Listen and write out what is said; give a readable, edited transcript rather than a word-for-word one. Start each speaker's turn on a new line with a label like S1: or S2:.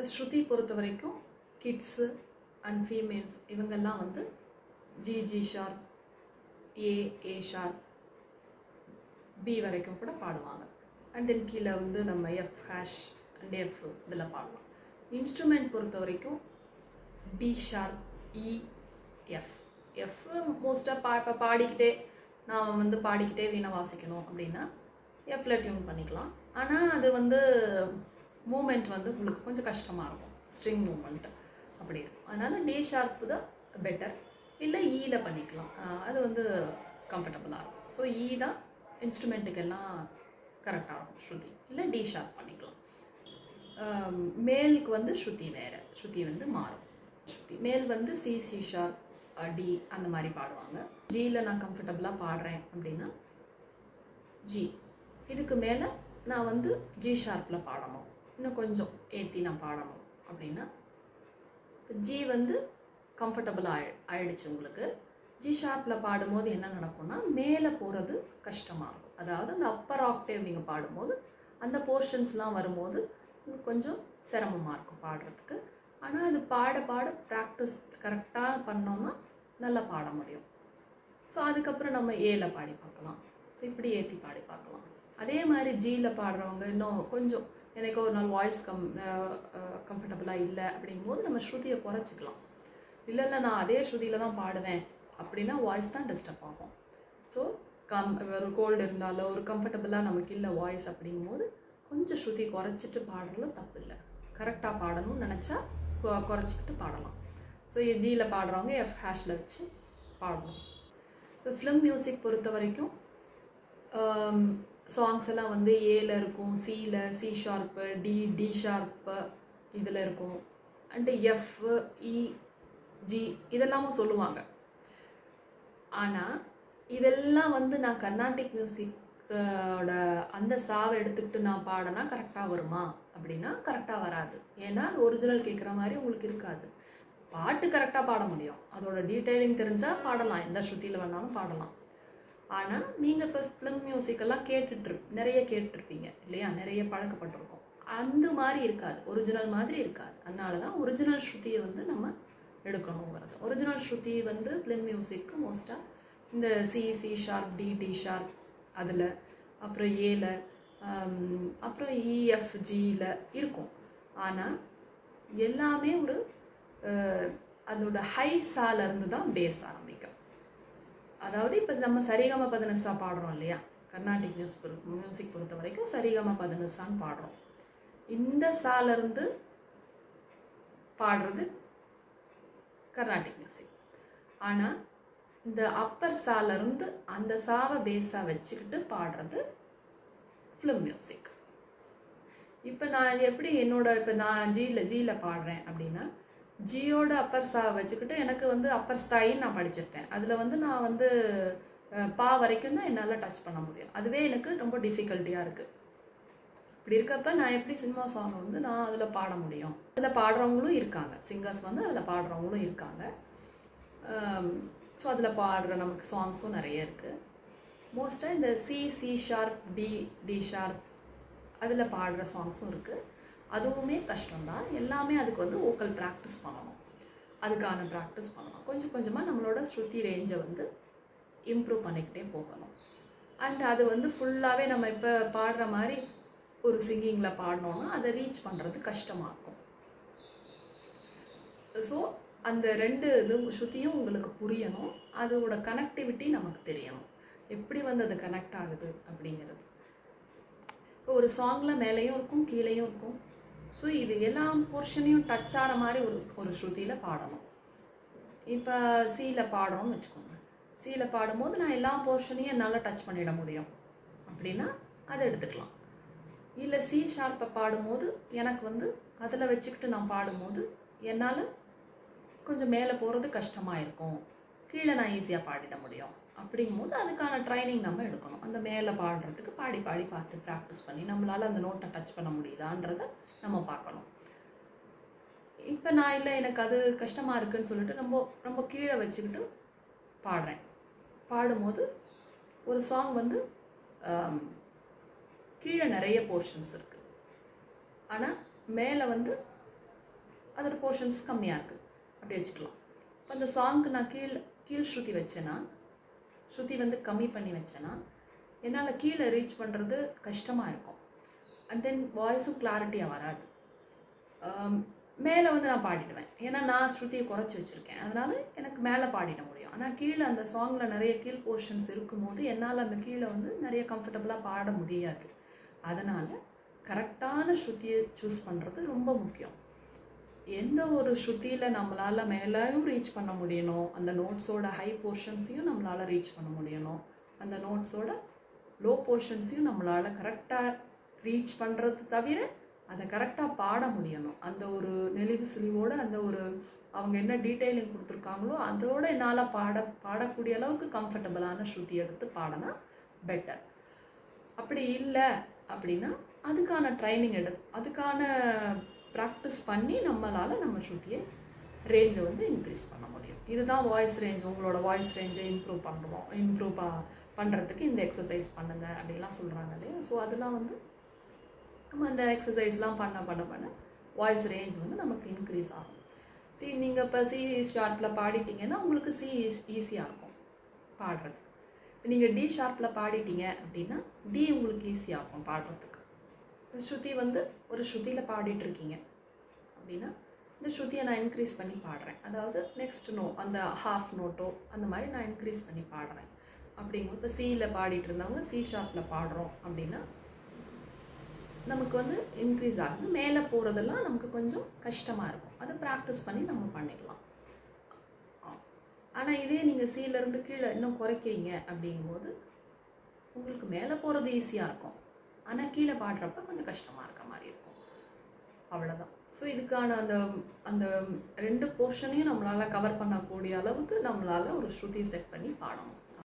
S1: ஸ்ருதி பொறுத்த வரைக்கும் kids and females இவங்கெல்லாம் வந்து G G sharp A sharp B வரைக்கும் கூட பாடுவாங்க. அண்ட் தென் கீழே வந்து நம்ம எஃப் ஹேஷ் அண்ட் எஃப் இதில் பாடலாம். இன்ஸ்ட்ருமெண்ட் பொறுத்த வரைக்கும் D sharp E F F மோஸ்ட்டாக இப்போ பாடிக்கிட்டே நான் வந்து பாடிக்கிட்டே வீணை வாசிக்கணும் அப்படின்னா எஃப்ல டியூன் பண்ணிக்கலாம். ஆனால் அது வந்து மூமெண்ட் வந்து உங்களுக்கு கொஞ்சம் கஷ்டமாக இருக்கும், ஸ்ட்ரிங் மூமெண்ட் அப்படி இருக்கும். அதனால் டி ஷார்ப்பு தான் பெட்டர், இல்லை ஈயில் பண்ணிக்கலாம், அது வந்து கம்ஃபர்டபுளாக இருக்கும். ஸோ ஈ தான் இன்ஸ்ட்ருமெண்ட்டுக்கெல்லாம் கரெக்டாக இருக்கும். ஸ்ருதி இல்லை டி ஷார்ப் பண்ணிக்கலாம். மேலுக்கு வந்து ஸ்ருதி வேறு, ஸ்ருதி வந்து மாறும். ஸ்ருதி மேல் வந்து சி சி ஷார்ப் டி அந்த மாதிரி பாடுவாங்க. ஜியில் நான் கம்ஃபர்டபுளாக பாடுறேன் அப்படின்னா ஜி, இதுக்கு மேலே நான் வந்து ஜி ஷார்ப்பில் பாடணும், இன்னும் கொஞ்சம் ஏற்றி நான் பாடணும் அப்படின்னா இப்போ ஜி வந்து கம்ஃபர்டபுளாக ஆயிடுச்சு உங்களுக்கு. ஜி ஷார்ப்பில் பாடும்போது என்ன நடக்கும்னா மேலே போகிறது கஷ்டமாக இருக்கும். அதாவது அந்த அப்பர் ஆக்டேவ் நீங்கள் பாடும்போது அந்த போர்ஷன்ஸ்லாம் வரும்போது கொஞ்சம் சிரமமாக இருக்கும் பாடுறதுக்கு. ஆனால் அது பாட பாட ப்ராக்டிஸ் கரெக்டாக பண்ணோன்னா நல்லா பாட முடியும். ஸோ அதுக்கப்புறம் நம்ம ஏல பாடி பார்க்கலாம். ஸோ இப்படி ஏற்றி பாடி பார்க்கலாம். அதே மாதிரி ஜியில் பாடுறவங்க இன்னும் கொஞ்சம் எனக்கு ஒரு நாள் வாய்ஸ் கம்ஃபர்டபுளாக இல்லை அப்படிங்கும்போது நம்ம ஸ்ருதியை குறைச்சிக்கலாம். இல்லை நான் அதே ஸ்ருதியில் தான் பாடுவேன் அப்படின்னா வாய்ஸ் தான் டிஸ்டர்ப் ஆகும். ஸோ ஒரு கோல்டு இருந்தாலோ ஒரு கம்ஃபர்டபுளாக நமக்கு இல்லை வாய்ஸ் அப்படிங்கும்போது கொஞ்சம் ஸ்ருதி குறைச்சிட்டு பாடுறதுல தப்பு இல்லை. கரெக்டாக பாடணும்னு நினச்சா குறைச்சிக்கிட்டு பாடலாம். ஸோ ஜியில் பாடுறவங்க எஃப் ஹேஷில் வச்சு பாடணும். இப்போ ஃபிலிம் மியூசிக் பொறுத்த வரைக்கும் சாங்ஸ் எல்லாம் வந்து ஏல இருக்கும், சியில் சி ஷார்ப்பு, டி ஷார்ப்பு இதில் இருக்கும். அண்டு எஃப் இ ஜி இதெல்லாமும் சொல்லுவாங்க. ஆனால் இதெல்லாம் வந்து நான் கர்நாடிக் மியூசிக்கோட அந்த சாவை எடுத்துக்கிட்டு நான் பாடினா கரெக்டாக வருமா அப்படின்னா கரெக்டாக வராது. ஏன்னா அது ஒரிஜினல் கேட்குற மாதிரி உங்களுக்கு இருக்காது. பாட்டு கரெக்டாக பாட முடியும், அதோட டீட்டெயிலிங் தெரிஞ்சால் பாடலாம், எந்த ஸ்ருதியில் வேணாலும் பாடலாம். ஆனால் நீங்கள் இப்போ ஃபிலிம் மியூசிக்கெல்லாம் நிறைய கேட்டுருப்பீங்க இல்லையா, நிறைய பழக்கப்பட்டிருக்கோம். அந்த மாதிரி இருக்காது, ஒரிஜினல் மாதிரி இருக்காது. அதனால தான் ஒரிஜினல் ஸ்ருதியை வந்து நம்ம எடுக்கணுங்கிறது. ஒரிஜினல் ஸ்ருதி வந்து ஃபிலிம் மியூசிக்கு மோஸ்ட்டாக இந்த சி ஷார்ப் டி ஷார்ப் அதில், அப்புறம் ஏல, அப்புறம் இஎஃப் ஜியில் இருக்கும். ஆனால் எல்லாமே ஒரு அதோட ஹை சாலேருந்து தான் பேஸ் ஆரம்பிக்கும். அதாவது இப்போ நம்ம சரிகம பதனிசா பாடுறோம் இல்லையா, கர்நாடிக் மியூசிக் பொறுத்த வரைக்கும் சரிகம பதனிசான்னு பாடுறோம். இந்த சாலேருந்து பாடுறது கர்நாடிக் மியூசிக். ஆனால் இந்த அப்பர் சாலேருந்து அந்த சாவை பேஸாக வச்சுக்கிட்டு பாடுறது ஃபிலிம் மியூசிக். இப்போ நான் எப்படி இப்போ நான் ஜியில் பாடுறேன் அப்படின்னா ஜியோட அப்பர் சாவை வச்சுக்கிட்டு எனக்கு வந்து அப்பர் ஸ்தாயின்னு நான் படிச்சிருப்பேன். அதில் வந்து நான் வந்து பா வரைக்கும் தான் என்னால் டச் பண்ண முடியும். அதுவே எனக்கு ரொம்ப டிஃபிகல்ட்டியாக இருக்குது. இப்படி இருக்கப்ப நான் எப்படி சினிமா சாங்கை வந்து நான் அதில் பாட முடியும்? அதில் பாடுறவங்களும் இருக்காங்க, சிங்கர்ஸ் வந்து அதில் பாடுறவங்களும் இருக்காங்க. ஸோ அதில் பாடுற நமக்கு சாங்ஸும் நிறைய இருக்குது. மோஸ்ட்டாக இந்த சி ஷார்ப் டி ஷார்ப் அதில் பாடுற சாங்ஸும் இருக்குது. அதுவுமே கஷ்டம்தான். எல்லாமே அதுக்கு வந்து வோக்கல் ப்ராக்டிஸ் பண்ணணும், அதுக்கான ப்ராக்டிஸ் பண்ணணும். கொஞ்சம் கொஞ்சமாக நம்மளோட ஸ்ருதி ரேஞ்சை வந்து இம்ப்ரூவ் பண்ணிக்கிட்டே போகணும். அண்ட் அது வந்து ஃபுல்லாகவே நம்ம இப்போ பாடுற மாதிரி ஒரு சிங்கிங்கில் பாடினோன்னா அதை ரீச் பண்ணுறது கஷ்டமாக இருக்கும். ஸோ அந்த ரெண்டு ஸ்ருதியும் உங்களுக்கு புரியணும், அதோட கனெக்டிவிட்டி நமக்கு தெரியணும், எப்படி வந்து அது கனெக்ட் ஆகுது அப்படிங்கிறது. இப்போ ஒரு சாங்கில் மேலேயும் இருக்கும் கீழேயும் இருக்கும். ஸோ இது எல்லா போர்ஷனையும் டச் ஆகிற மாதிரி ஒரு ஸ்ருதியில் பாடணும். இப்போ சியில் பாடுறோம்னு வச்சுக்கோங்க, சியில் பாடும்போது நான் எல்லா போர்ஷனையும் என்னால் டச் பண்ணிட முடியும் அப்படின்னா அதை எடுத்துக்கலாம். இல்லை சி ஷார்ப்பை பாடும்போது எனக்கு வந்து அதில் வச்சுக்கிட்டு நான் பாடும்போது என்னால் கொஞ்சம் மேலே போகிறது கஷ்டமாக இருக்கும், கீழே நான் ஈஸியாக பாடிட முடியும். அப்படிங்கும்போது அதுக்கான ட்ரைனிங் நம்ம எடுக்கணும். அந்த மேலே பாடுறதுக்கு பாடி பார்த்து ப்ராக்டிஸ் பண்ணி நம்மளால் அந்த நோட்டை டச் பண்ண முடியுதான்றதை நம்ம பார்க்கணும். இப்போ நான் இல்லை எனக்கு அது கஷ்டமாக இருக்குதுன்னு சொல்லிட்டு ரொம்ப கீழே வச்சுக்கிட்டு பாடும்போது ஒரு சாங் வந்து கீழே நிறைய போர்ஷன்ஸ் இருக்குது, ஆனால் மேலே வந்து அதோட போர்ஷன்ஸ் கம்மியாக இருக்குது அப்படி வச்சுக்கலாம். இப்போ அந்த சாங்க்கு நான் கீழ் ஸ்ருதி வச்சேன்னா, ஸ்ருதி வந்து கம்மி பண்ணி வச்சேன்னா என்னால் கீழே ரீச் பண்ணுறது கஷ்டமாக இருக்கும். அண்ட் தென் வாய்ஸும் கிளாரிட்டியாக வராது. மேலே வந்து நான் பாடிடுவேன், ஏன்னா நான் ஸ்ருதியை குறைச்சி வச்சுருக்கேன், அதனால் எனக்கு மேலே பாடிட முடியும். ஆனால் கீழே அந்த சாங்கில் நிறைய கீழ் போர்ஷன்ஸ் இருக்கும்போது என்னால் அந்த கீழே வந்து நிறைய கம்ஃபர்டபுளாக பாட முடியாது. அதனால் கரெக்டான ஸ்ருதியை சூஸ் பண்ணுறது ரொம்ப முக்கியம். எந்த ஒரு ஸ்ருதியில் நம்மளால் மேலேயும் ரீச் பண்ண முடியணும், அந்த நோட்ஸோட ஹை போர்ஷன்ஸையும் நம்மளால் ரீச் பண்ண முடியணும், அந்த நோட்ஸோட லோ போர்ஷன்ஸையும் நம்மளால் கரெக்டாக ரீச் பண்ணுறது தவிர அதை கரெக்டாக பாட முடியணும். அந்த ஒரு நெளிவு சுழிவோடு அந்த ஒரு அவங்க என்ன டீட்டெயிலிங் கொடுத்துருக்காங்களோ அதோடு என்னால் பாடக்கூடிய அளவுக்கு கம்ஃபர்டபுளான ஸ்ருதி எடுத்து பாடினா பெட்டர். அப்படி இல்லை அப்படின்னா அதுக்கான ட்ரைனிங் அதுக்கான ப்ராக்டிஸ் பண்ணி நம்மளால் நம்ம ஸ்ருதியை ரேஞ்சை வந்து இன்க்ரீஸ் பண்ண முடியும். இதுதான் வாய்ஸ் ரேஞ்ச். உங்களோட வாய்ஸ் ரேஞ்சை இம்ப்ரூவ் பண்ணுறதுக்கு இந்த எக்ஸசைஸ் பண்ணுங்கள் அப்படிலாம் சொல்கிறாங்க இல்லையா. ஸோ அதெல்லாம் வந்து நம்ம அந்த எக்ஸசைஸ்லாம் பண்ண வாய்ஸ் ரேஞ்ச் வந்து நமக்கு இன்க்ரீஸ் ஆகும். நீங்கள் இப்போ சி ஷார்ப்பில் பாடிட்டீங்கன்னா உங்களுக்கு சி ஈஸியாக இருக்கும் பாடுறதுக்கு. இப்போ நீங்கள் டி ஷார்ப்பில் பாடிட்டீங்க அப்படின்னா டி உங்களுக்கு ஈஸியாக இருக்கும் பாடுறதுக்கு. இந்த ஸ்ருதி வந்து ஒரு ஸ்ருதியில் பாடிட்டுருக்கீங்க அப்படின்னா இந்த ஸ்ருதியை நான் இன்க்ரீஸ் பண்ணி பாடுறேன், அதாவது நெக்ஸ்ட் அந்த ஹாஃப் நோட்டோ அந்த மாதிரி நான் இன்க்ரீஸ் பண்ணி பாடுறேன் அப்படிங்கும்போது இப்போ சியில் பாடிட்டு இருந்தவங்க சி ஷார்ப்பில் பாடுறோம் அப்படின்னா நமக்கு வந்து இன்க்ரீஸ் ஆகுது. மேலே போகிறதெல்லாம் நமக்கு கொஞ்சம் கஷ்டமாக இருக்கும். அதை ப்ராக்டிஸ் பண்ணி நம்ம பண்ணிடலாம். ஆனால் இதே நீங்கள் சியிலேருந்து கீழே இன்னும் குறைக்கிறீங்க அப்படிங்கும்போது உங்களுக்கு மேலே போகிறது ஈஸியாக இருக்கும், ஆனால் கீழே பாடுறப்ப கொஞ்சம் கஷ்டமாக இருக்க மாதிரி இருக்கும். அவ்வளோதான். ஸோ இதுக்கான அந்த 2 போர்ஷனையும் நம்மளால் கவர் பண்ணக்கூடிய அளவுக்கு நம்மளால் ஒரு ஸ்ருதி செட் பண்ணி பாடணும்.